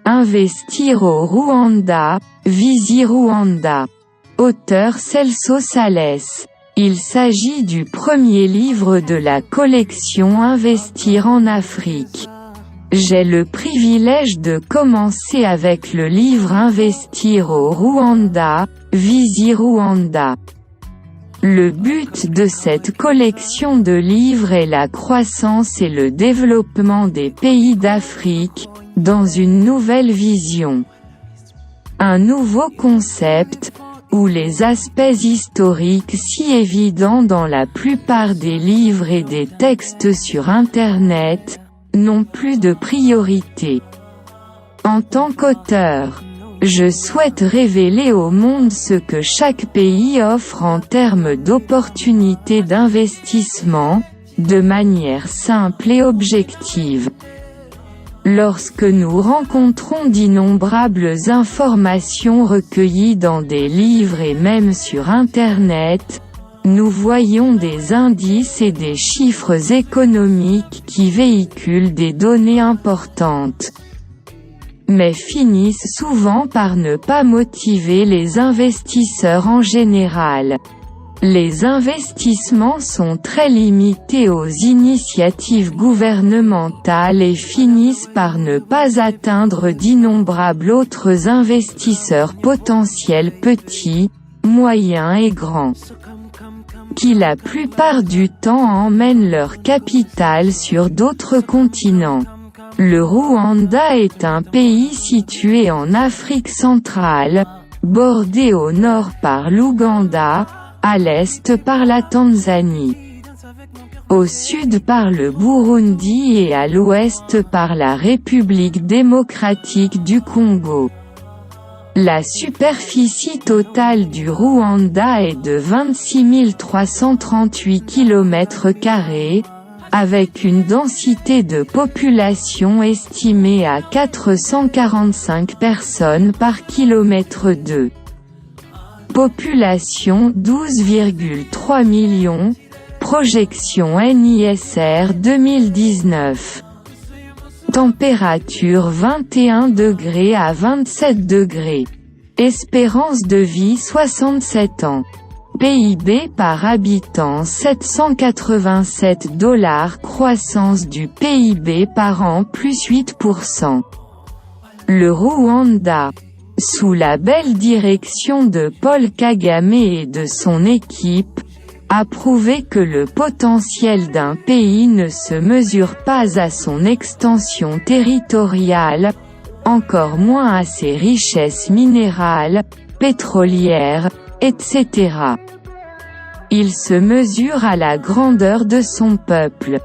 Investir au Rwanda, Visirwanda. Auteur Celso Sales. Il s'agit du premier livre de la collection Investir en Afrique. J'ai le privilège de commencer avec le livre Investir au Rwanda, Visirwanda. Le but de cette collection de livres est la croissance et le développement des pays d'Afrique, dans une nouvelle vision. Un nouveau concept, où les aspects historiques si évidents dans la plupart des livres et des textes sur Internet, n'ont plus de priorité. En tant qu'auteur, je souhaite révéler au monde ce que chaque pays offre en termes d'opportunités d'investissement, de manière simple et objective. Lorsque nous rencontrons d'innombrables informations recueillies dans des livres et même sur Internet, nous voyons des indices et des chiffres économiques qui véhiculent des données importantes, mais finissent souvent par ne pas motiver les investisseurs en général. Les investissements sont très limités aux initiatives gouvernementales et finissent par ne pas atteindre d'innombrables autres investisseurs potentiels petits, moyens et grands, qui la plupart du temps emmènent leur capital sur d'autres continents. Le Rwanda est un pays situé en Afrique centrale, bordé au nord par l'Ouganda, à l'est par la Tanzanie, au sud par le Burundi et à l'ouest par la République démocratique du Congo. La superficie totale du Rwanda est de 26 338 km², avec une densité de population estimée à 445 personnes par km². Population 12,3 millions, projection NISR 2019. Température 21 degrés à 27 degrés. Espérance de vie 67 ans. PIB par habitant 787 $. Croissance du PIB par an plus 8%. Le Rwanda, sous la belle direction de Paul Kagame et de son équipe, a prouvé que le potentiel d'un pays ne se mesure pas à son extension territoriale, encore moins à ses richesses minérales, pétrolières, etc. Il se mesure à la grandeur de son peuple.